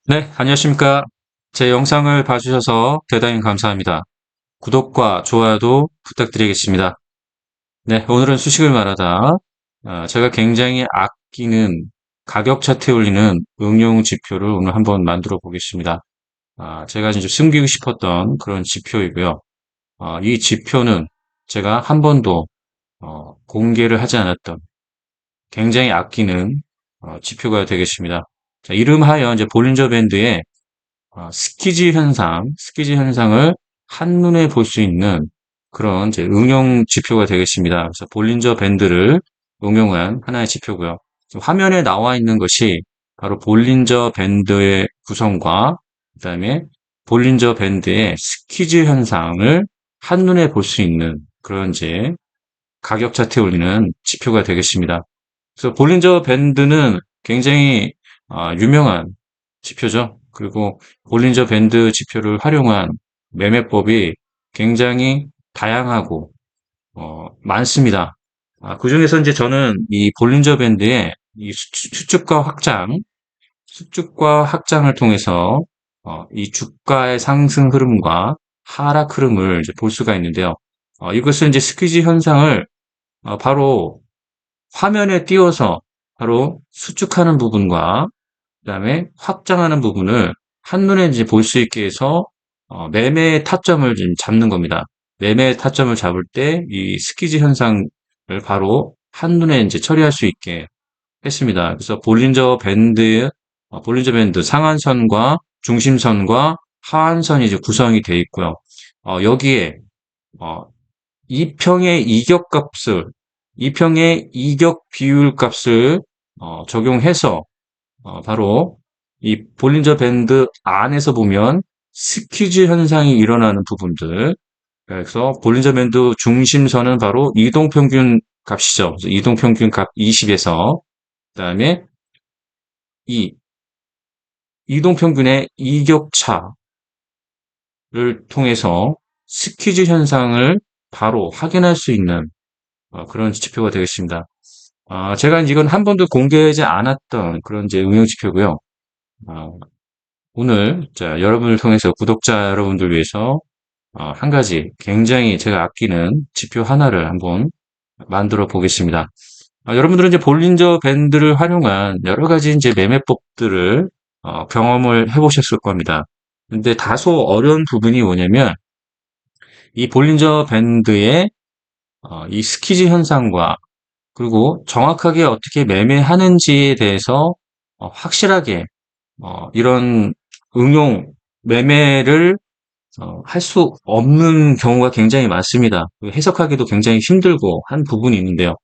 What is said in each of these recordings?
네, 안녕하십니까. 제 영상을 봐주셔서 대단히 감사합니다. 구독과 좋아요도 부탁드리겠습니다. 네, 오늘은 수식을 말하다. 제가 굉장히 아끼는 가격 차트에 올리는 응용 지표를 오늘 한번 만들어 보겠습니다. 제가 이제 숨기고 싶었던 그런 지표이고요. 이 지표는 제가 한 번도 공개를 하지 않았던 굉장히 아끼는 지표가 되겠습니다. 자, 이름하여 이제 볼린저 밴드의 스키지 현상을 한눈에 볼 수 있는 그런 이제 응용 지표가 되겠습니다. 그래서 볼린저 밴드를 응용한 하나의 지표고요. 지금 화면에 나와 있는 것이 바로 볼린저 밴드의 구성과 그다음에 볼린저 밴드의 스키지 현상을 한눈에 볼 수 있는 그런 이제 가격 차트에 올리는 지표가 되겠습니다. 그래서 볼린저 밴드는 굉장히 유명한 지표죠. 그리고 볼린저 밴드 지표를 활용한 매매법이 굉장히 다양하고 많습니다. 그중에서 이제 저는 이 볼린저 밴드의 이 수축과 확장을 통해서 이 주가의 상승 흐름과 하락 흐름을 이제 볼 수가 있는데요. 이것은 이제 스퀴지 현상을 바로 화면에 띄워서 바로 수축하는 부분과 그다음에 확장하는 부분을 한눈에 이제 볼 수 있게 해서 매매의 타점을 좀 잡는 겁니다. 매매의 타점을 잡을 때 이 스키지 현상을 바로 한눈에 이제 처리할 수 있게 했습니다. 그래서 볼린저 밴드 상한선과 중심선과 하한선이 이제 구성이 되어 있고요. 여기에 어, 2평의 이격 비율 값을 적용해서 바로 이 볼린저 밴드 안에서 보면 스퀴즈 현상이 일어나는 부분들. 그래서 볼린저 밴드 중심선은 바로 이동평균 값이죠. 그래서 이동평균 값 20에서 그다음에 이 이동평균의 이격차를 통해서 스퀴즈 현상을 바로 확인할 수 있는 그런 지표가 되겠습니다. 제가 이건 한 번도 공개하지 않았던 그런 이제 응용 지표고요. 어, 오늘 여러분을 통해서 구독자 여러분들 위해서 한 가지 굉장히 제가 아끼는 지표 하나를 한번 만들어 보겠습니다. 여러분들은 이제 볼린저 밴드를 활용한 여러 가지 이제 매매법들을 경험을 해보셨을 겁니다. 근데 다소 어려운 부분이 뭐냐면 이 볼린저 밴드의 이 스키지 현상과 그리고 정확하게 어떻게 매매하는지에 대해서 확실하게 이런 응용 매매를 할 수 없는 경우가 굉장히 많습니다. 해석하기도 굉장히 힘들고 한 부분이 있는데요.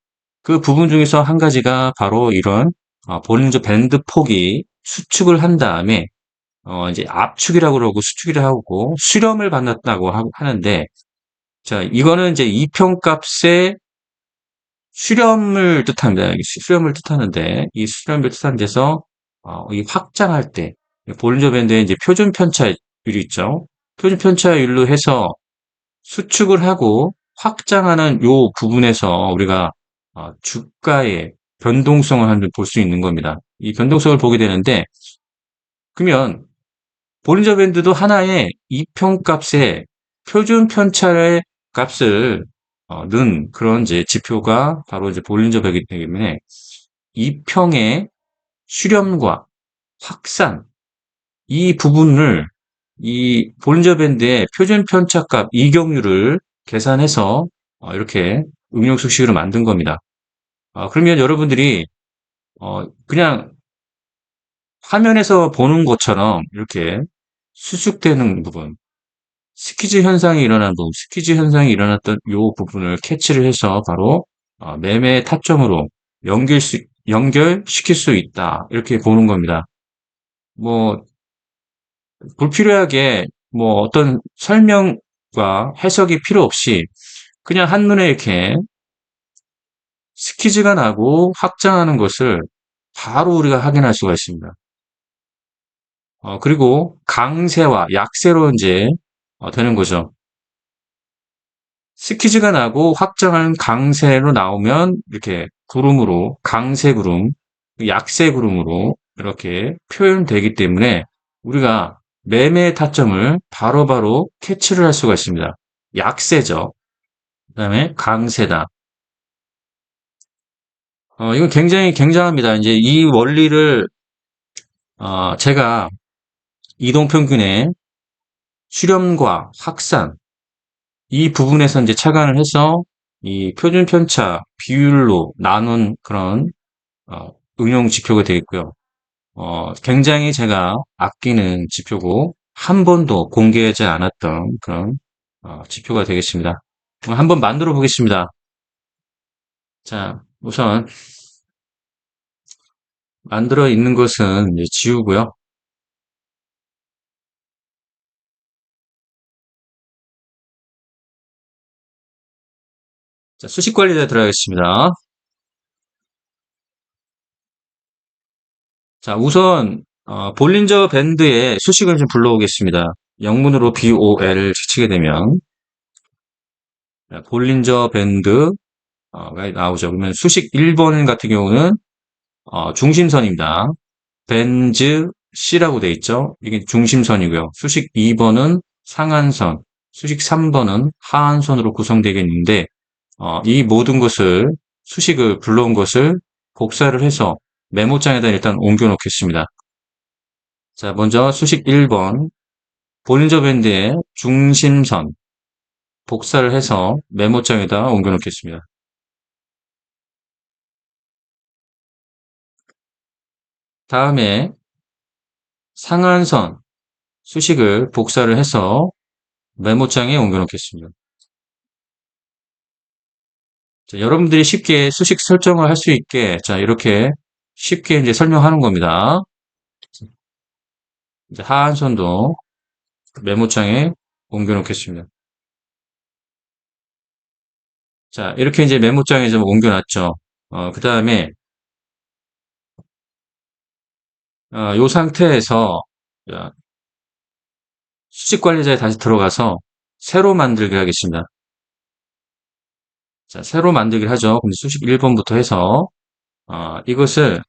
그 부분 중에서 한 가지가 바로 이런 볼린저 밴드 폭이 수축을 한 다음에 이제 압축이라고 그러고 수축이라고 하고 수렴을 받았다고 하는데 자 이거는 이제 이평값의 수렴을 뜻합니다. 수렴을 뜻하는데 이 수렴을 뜻하는 데서 이 확장할 때 볼린저 밴드의 이제 표준 편차율이 있죠. 표준 편차율로 해서 수축을 하고 확장하는 요 부분에서 우리가 주가의 변동성을 한번 볼 수 있는 겁니다. 이 변동성을 보게 되는데 그러면 볼린저 밴드도 하나의 이평값의 표준 편차의 값을 넣은 그런 이제 지표가 바로 이제 볼린저 밴드이기 때문에 이평의 수렴과 확산 이 부분을 이 볼린저 밴드의 표준 편차값 이격률을 계산해서 이렇게 응용 수식으로 만든 겁니다. 그러면 여러분들이 그냥 화면에서 보는 것처럼 이렇게 수축되는 부분, 스퀴즈 현상이 일어났던 이 부분을 캐치를 해서 바로 매매 타점으로 연결시킬 수 있다. 이렇게 보는 겁니다. 뭐 불필요하게 뭐 어떤 설명과 해석이 필요 없이 그냥 한눈에 이렇게 스퀴즈가 나고 확장하는 것을 바로 우리가 확인할 수가 있습니다. 그리고 강세와 약세로 이제 되는 거죠. 스퀴즈가 나고 확장하는 강세로 나오면 이렇게 구름으로 강세 구름, 약세 구름으로 이렇게 표현되기 때문에 우리가 매매 타점을 바로바로 캐치를 할 수가 있습니다. 약세죠. 그 다음에 강세다. 이건 굉장히 굉장합니다. 이제 이 원리를 제가 이동평균의 수렴과 확산 이 부분에서 이제 착안을 해서 이 표준 편차 비율로 나눈 그런 응용 지표가 되겠고요. 굉장히 제가 아끼는 지표고 한 번도 공개하지 않았던 그런 지표가 되겠습니다. 한번 만들어 보겠습니다. 자, 우선 만들어 있는 것은 이제 지우고요. 자, 수식 관리자 들어가겠습니다. 자, 우선 볼린저 밴드의 수식을 좀 불러오겠습니다. 영문으로 BOL을 치게 되면 볼린저 밴드가 나오죠. 그러면 수식 1번 같은 경우는 중심선입니다. 벤즈 C라고 돼 있죠. 이게 중심선이고요. 수식 2번은 상한선, 수식 3번은 하한선으로 구성되겠는데 이 모든 것을 수식을 불러온 것을 복사를 해서 메모장에다 일단 옮겨 놓겠습니다. 자, 먼저 수식 1번 볼린저 밴드의 중심선 복사를 해서 메모장에다 옮겨 놓겠습니다. 다음에 상한선 수식을 복사를 해서 메모장에 옮겨 놓겠습니다. 자, 여러분들이 쉽게 수식 설정을 할 수 있게 자, 이렇게 쉽게 이제 설명하는 겁니다. 이제 하한선도 메모장에 옮겨 놓겠습니다. 자, 이렇게 이제 메모장에 좀 옮겨 놨죠. 그 다음에 이 상태에서 자, 수직 관리자에 다시 들어가서 새로 만들기 하겠습니다. 자, 새로 만들기를 하죠. 그럼 수식 1번부터 해서 이것을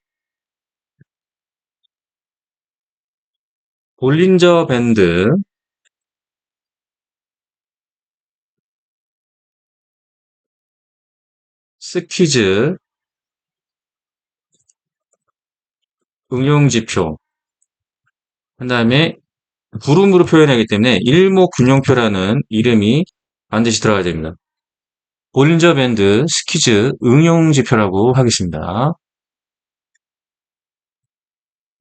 볼린저 밴드 스퀴즈 응용지표 그 다음에 부름으로 표현하기 때문에 일목균형표라는 이름이 반드시 들어가야 됩니다. 볼린저 밴드 스퀴즈 응용지표라고 하겠습니다.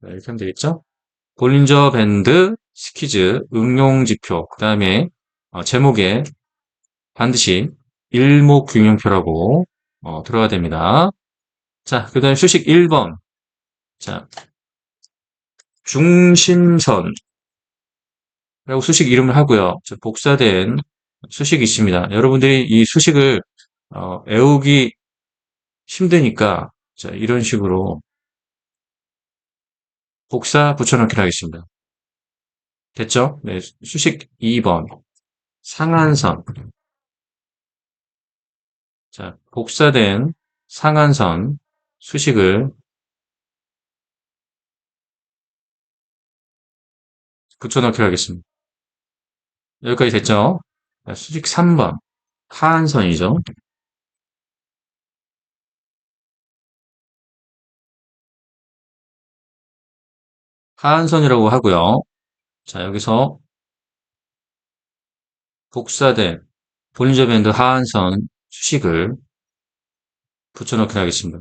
이렇게 하면 되겠죠? 볼린저 밴드 스퀴즈 응용지표 그 다음에 제목에 반드시 일목균형표라고 들어가야 됩니다. 자, 그 다음에 수식 1번 자, 중심선 라고 수식 이름을 하고요. 복사된 수식이 있습니다. 여러분들이 이 수식을 외우기 힘드니까 자, 이런 식으로 복사 붙여넣기를 하겠습니다. 됐죠? 네, 수식 2번 상한선 자, 복사된 상한선 수식을 붙여넣기를 하겠습니다. 여기까지 됐죠? 자, 수식 3번 하한선이죠. 하한선이라고 하고요. 자, 여기서 복사된 볼린저 밴드 하한선 수식을 붙여넣기를 하겠습니다.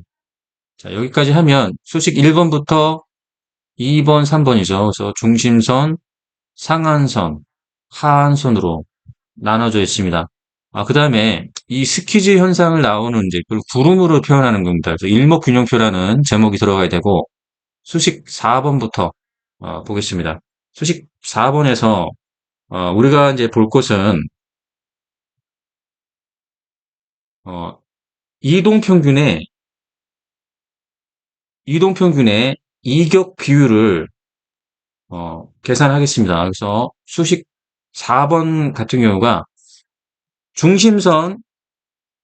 자, 여기까지 하면 수식 1번부터 2번, 3번이죠. 그래서 중심선, 상한선, 하한선으로 나눠져 있습니다. 그 다음에 이 스퀴즈 현상을 나오는 이제 그걸 구름으로 표현하는 겁니다. 그래서 일목균형표라는 제목이 들어가야 되고 수식 4번부터 보겠습니다. 수식 4번에서 우리가 이제 볼 것은 어, 이동평균의 이격 비율을 계산하겠습니다. 그래서 수식 4번 같은 경우가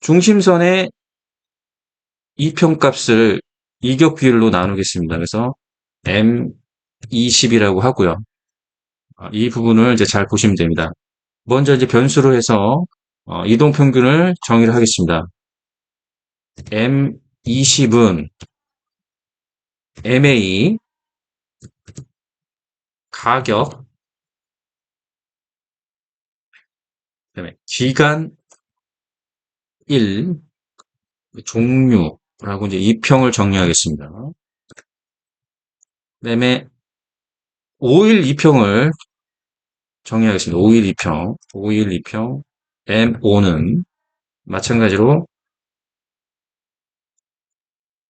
중심선의 이평값을 이격 비율로 나누겠습니다. 그래서 M20이라고 하고요. 이 부분을 이제 잘 보시면 됩니다. 먼저 이제 변수로 해서 이동평균을 정의를 하겠습니다. M20은 MA 가격, 그다음에 기간 1 종류라고 이제 2평을 정리하겠습니다. 그다음에 5일 2평을 정리하겠습니다. 5일 2평, 5일 2평 M5는 마찬가지로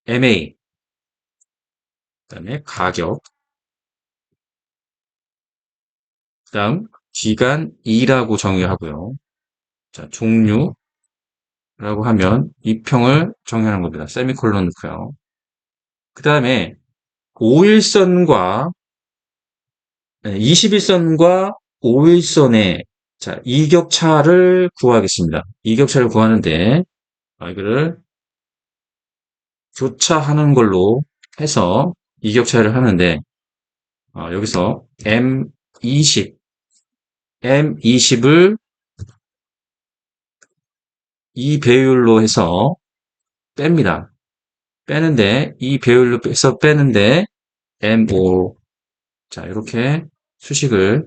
MA, 그다음에 가격, 그다음 기간 2라고 정의하고요. 자, 종류라고 하면 2평을 정의하는 겁니다. 세미콜론 넣고요. 그 다음에 5일선과 21선과 5일선의 자, 이격차를 구하겠습니다. 이격차를 구하는데 이거를 교차하는 걸로 해서 이격차를 하는데 여기서 M20을 이 배율로 해서 뺍니다. 빼는데 이 배율로 해서 빼는데 M5 자 이렇게 수식을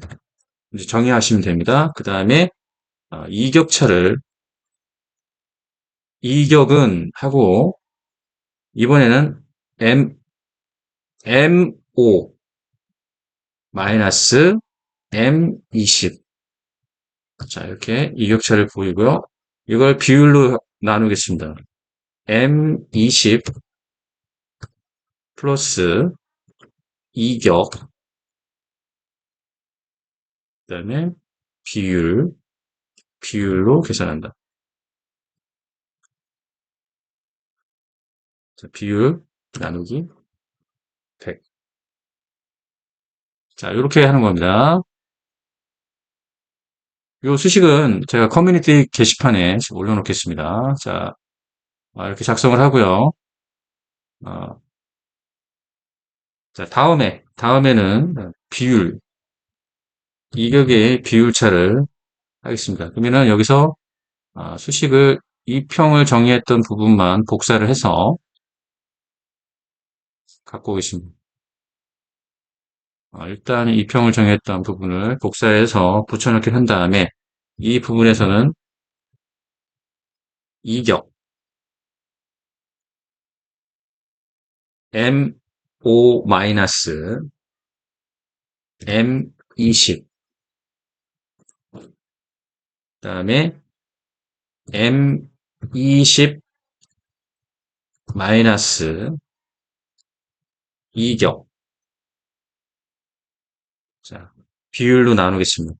이제 정의하시면 됩니다. 그 다음에 이격차를 이격은 하고 이번에는 M5 마이너스 M20 자 이렇게 이격차를 보이고요. 이걸 비율로 나누겠습니다. M20 플러스 이격 그 다음에 비율로 계산한다. 자, 비율 나누기 100 자 이렇게 하는 겁니다. 이 수식은 제가 커뮤니티 게시판에 올려놓겠습니다. 자, 이렇게 작성을 하고요. 어, 자, 다음에는 이격의 비율차를 하겠습니다. 그러면은 여기서 수식을 2평을 정의했던 부분만 복사를 해서 갖고 오겠습니다. 일단 2평을 정의했던 부분을 복사해서 붙여넣기 한 다음에 이 부분에서는 이격 M5 마이너스 M20 그 다음에 M20 마이너스 이격 자 비율로 나누겠습니다.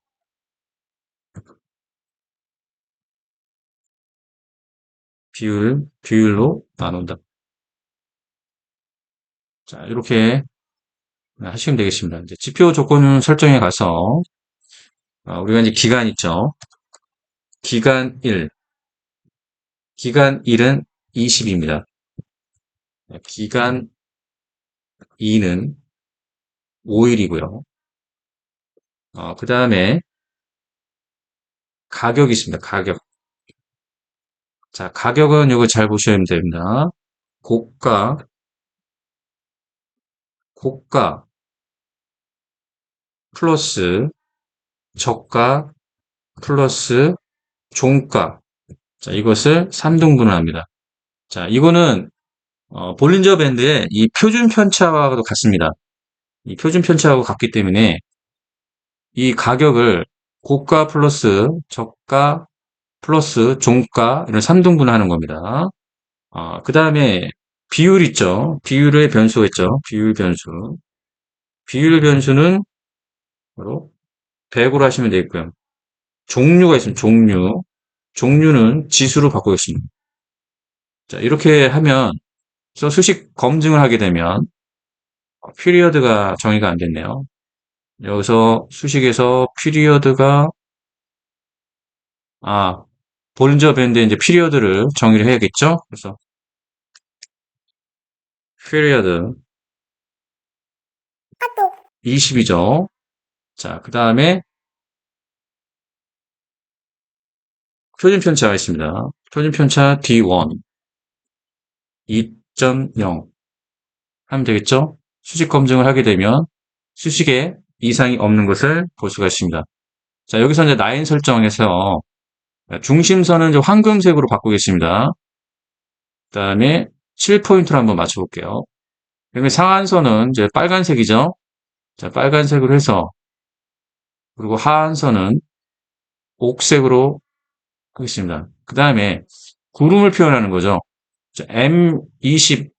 비율로 나눈다. 자 이렇게 하시면 되겠습니다. 이제 지표 조건 설정에 가서 우리가 이제 기간 있죠. 기간 1 기간 1은 20입니다. 기간 2는 5일이고요. 그 다음에 가격이 있습니다. 가격. 자, 가격은 이거 잘 보셔야 됩니다. 고가, 고가, 플러스 저가, 플러스 종가. 자, 이것을 3등분을 합니다. 자, 이거는 볼린저 밴드의 이 표준 편차와도 같습니다. 이 표준 편차하고 같기 때문에 이 가격을 고가 플러스 저가 플러스 종가 이런 3등분을 하는 겁니다. 그 다음에 비율 있죠. 비율의 변수가 있죠. 비율 변수. 비율 변수는 바로 100으로 하시면 되겠고요. 종류가 있습니다. 종류는 지수로 바꾸겠습니다. 자, 이렇게 하면 수식 검증을 하게 되면 피리어드가 정의가 안 됐네요. 여기서 수식에서 피리어드가 볼린저 밴드에 이제 피리어드를 정의를 해야겠죠. 그래서 피리어드 20이죠. 자, 그 다음에 표준 편차가 있습니다. 표준 편차 D1, 2.0 하면 되겠죠? 수직 검증을 하게 되면 수식에 이상이 없는 것을 볼 수가 있습니다. 자, 여기서 이제 라인 설정에서 중심선은 이제 황금색으로 바꾸겠습니다. 그 다음에 7포인트로 한번 맞춰볼게요. 그러면 상한선은 이제 빨간색이죠? 자, 빨간색으로 해서, 그리고 하한선은 옥색으로 하겠습니다. 그 다음에 구름을 표현하는 거죠. 자, M20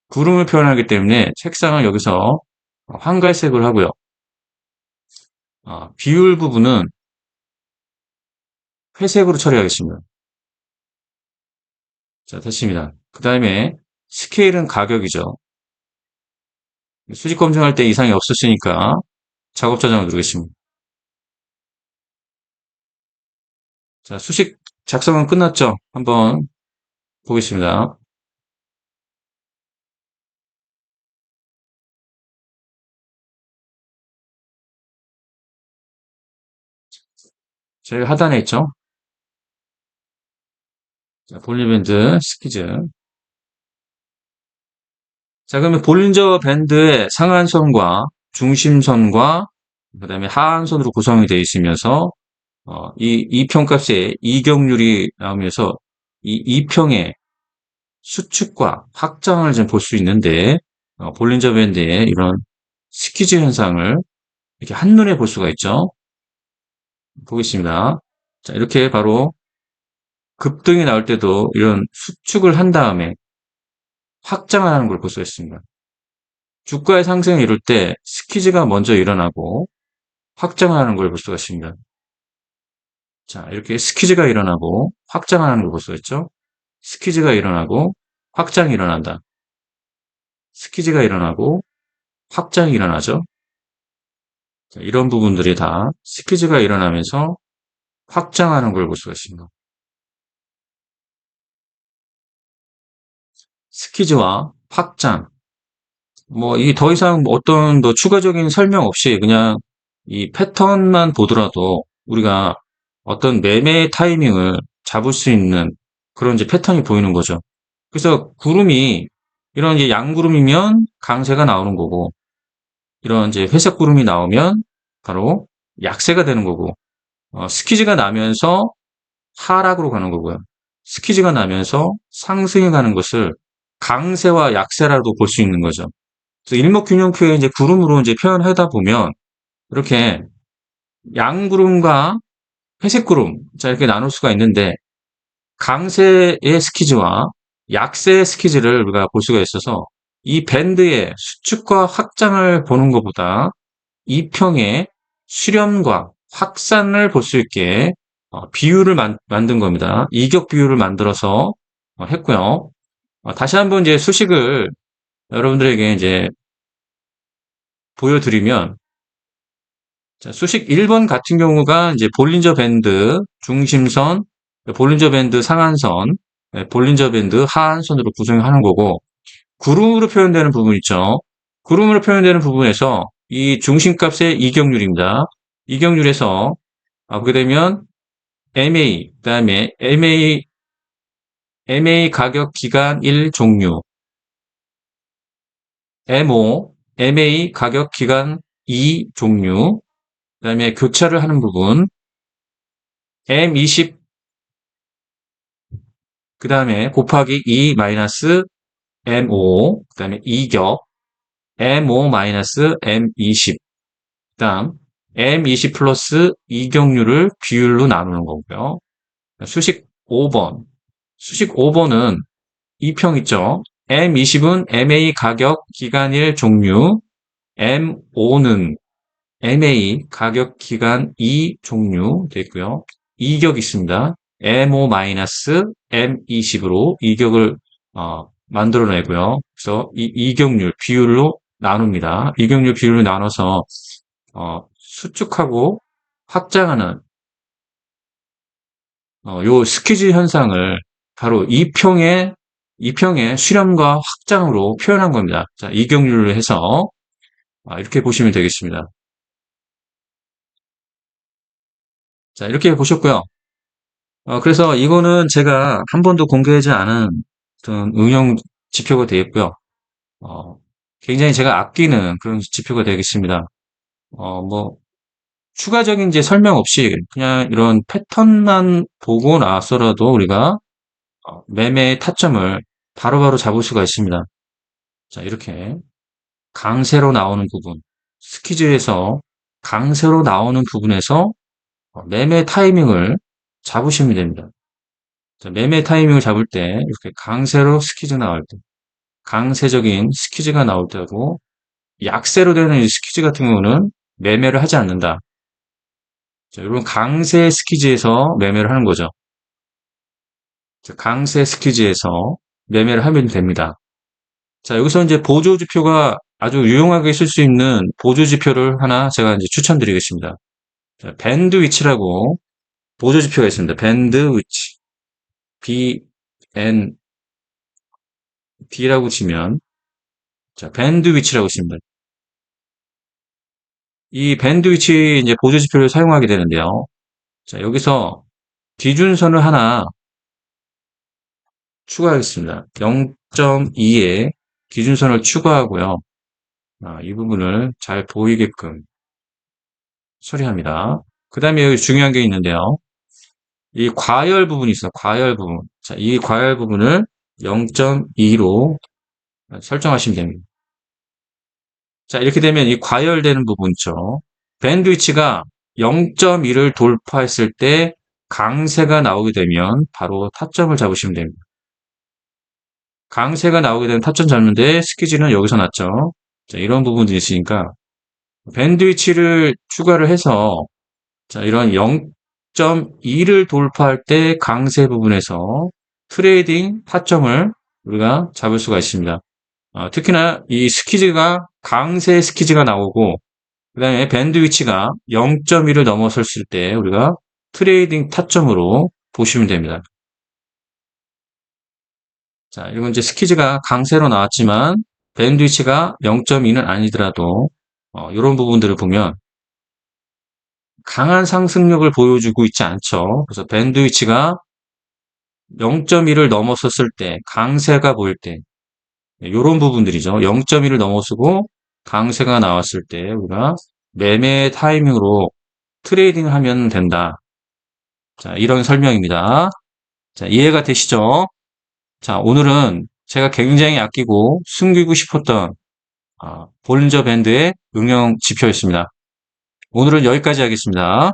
구름을 표현하기 때문에 색상은 여기서 황갈색으로 하고요. 비율 부분은 회색으로 처리하겠습니다. 자, 됐습니다. 그 다음에 스케일은 가격이죠. 수직 검증할 때 이상이 없었으니까 작업 저장을 누르겠습니다. 자, 수식 작성은 끝났죠? 한번 보겠습니다. 제일 하단에 있죠? 자, 볼리밴드 스키즈. 자, 그러면 볼린저 밴드의 상한선과 중심선과 그 다음에 하한선으로 구성이 되어 있으면서 이 이평값의 이격률이 나오면서 이 이평의 수축과 확장을 좀 볼 수 있는데 볼린저 밴드의 이런 스키즈 현상을 이렇게 한눈에 볼 수가 있죠. 보겠습니다. 자, 이렇게 바로 급등이 나올 때도 이런 수축을 한 다음에 확장하는 걸 볼 수가 있습니다. 주가의 상승이 이룰 때 스키즈가 먼저 일어나고 확장하는 걸 볼 수가 있습니다. 자, 이렇게 스키즈가 일어나고 확장하는 걸 볼 수가 있죠. 스키즈가 일어나고 확장이 일어난다. 스키즈가 일어나고 확장이 일어나죠. 자, 이런 부분들이 다 스키즈가 일어나면서 확장하는 걸 볼 수가 있습니다. 스키즈와 확장. 뭐, 이 더 이상 어떤 더 추가적인 설명 없이 그냥 이 패턴만 보더라도 우리가 어떤 매매 타이밍을 잡을 수 있는 그런 이제 패턴이 보이는 거죠. 그래서 구름이 이런 이제 양구름이면 강세가 나오는 거고, 이런 이제 회색 구름이 나오면 바로 약세가 되는 거고, 스키즈가 나면서 하락으로 가는 거고요. 스키즈가 나면서 상승해 가는 것을 강세와 약세라도 볼 수 있는 거죠. 그래서 일목균형표에 이제 구름으로 이제 표현하다 보면 이렇게 양구름과 회색구름, 자, 이렇게 나눌 수가 있는데 강세의 스키즈와 약세의 스키즈를 우리가 볼 수가 있어서 이 밴드의 수축과 확장을 보는 것보다 이평의 수렴과 확산을 볼 수 있게 비율을 만든 겁니다. 이격 비율을 만들어서 했고요. 다시 한번 이제 수식을 여러분들에게 이제 보여드리면, 자, 수식 1번 같은 경우가 이제 볼린저 밴드 중심선, 볼린저 밴드 상한선, 볼린저 밴드 하한선으로 구성하는 거고, 구름으로 표현되는 부분 있죠. 구름으로 표현되는 부분에서 이 중심값의 이격률입니다. 이격률에서 보게 되면 MA, 그다음에 MA 가격 기간 1 종류, MO, MA 가격 기간 2 종류, 그다음에 교차를 하는 부분, M20, 그다음에 곱하기 2 마이너스 MO, 그다음에 이격, MO 마이너스 M20, 그다음 M20 플러스 이격률을 비율로 나누는 거고요. 수식 5번. 수식 5번은 이평 있죠. M20은 MA 가격 기간일 종류, M5는 MA 가격 기간 2 종류 되어 있고요. 이격 있습니다. MO-M20으로 이격을 만들어내고요. 그래서 이 이격률 비율로 나눕니다. 이격률 비율로 나눠서 수축하고 확장하는 요 스키즈 현상을 바로 이평의 수렴과 확장으로 표현한 겁니다. 자, 이격률로 해서 이렇게 보시면 되겠습니다. 자, 이렇게 보셨고요. 그래서 이거는 제가 한 번도 공개하지 않은 어떤 응용 지표가 되겠고요. 어, 굉장히 제가 아끼는 그런 지표가 되겠습니다. 뭐, 추가적인 이제 설명 없이 그냥 이런 패턴만 보고 나서라도 우리가 매매의 타점을 바로바로 잡을 수가 있습니다. 자, 이렇게 강세로 나오는 부분, 스키즈에서 강세로 나오는 부분에서 매매 타이밍을 잡으시면 됩니다. 자, 매매 타이밍을 잡을 때 이렇게 강세로 스키즈 나올 때, 강세적인 스키즈가 나올 때고 약세로 되는 이 스키즈 같은 경우는 매매를 하지 않는다. 자, 이런 강세 스키즈에서 매매를 하는 거죠. 자, 강세 스키즈에서 매매를 하면 됩니다. 자, 여기서 이제 보조지표가 아주 유용하게 쓸 수 있는 보조지표를 하나 제가 이제 추천드리겠습니다. 자, 밴드 위치라고 보조지표가 있습니다. 밴드 위치. BND라고 치면, 자, 밴드 위치라고 있습니다. 이 밴드 위치 이제 보조지표를 사용하게 되는데요. 자, 여기서 기준선을 하나 추가하겠습니다. 0.2에 기준선을 추가하고요. 이 부분을 잘 보이게끔 처리합니다. 그 다음에 여기 중요한 게 있는데요. 이 과열 부분이 있어요. 과열 부분. 자, 이 과열 부분을 0.2로 설정하시면 됩니다. 자, 이렇게 되면 이 과열되는 부분 있죠. 밴드위치가 0.1을 돌파했을 때 강세가 나오게 되면 바로 타점을 잡으시면 됩니다. 강세가 나오게 되면 타점 잡는데 스키즈는 여기서 났죠. 자, 이런 부분들이 있으니까 밴드위치를 추가를 해서 자, 이런 0.2를 돌파할 때 강세 부분에서 트레이딩 타점을 우리가 잡을 수가 있습니다. 특히나 이 스키즈가 강세 스키즈가 나오고 그 다음에 밴드 위치가 0.1을 넘어섰을 때 우리가 트레이딩 타점으로 보시면 됩니다. 자, 이건 이제 스키즈가 강세로 나왔지만 밴드 위치가 0.2는 아니더라도 이런 부분들을 보면 강한 상승력을 보여주고 있지 않죠. 그래서 밴드 위치가 0.1을 넘어섰을 때 강세가 보일 때 이런 부분들이죠. 0.1을 넘어서고 강세가 나왔을 때 우리가 매매 타이밍으로 트레이딩 하면 된다. 자, 이런 설명입니다. 자, 이해가 되시죠? 자, 오늘은 제가 굉장히 아끼고 숨기고 싶었던 볼린저 밴드의 응용 지표였습니다. 오늘은 여기까지 하겠습니다.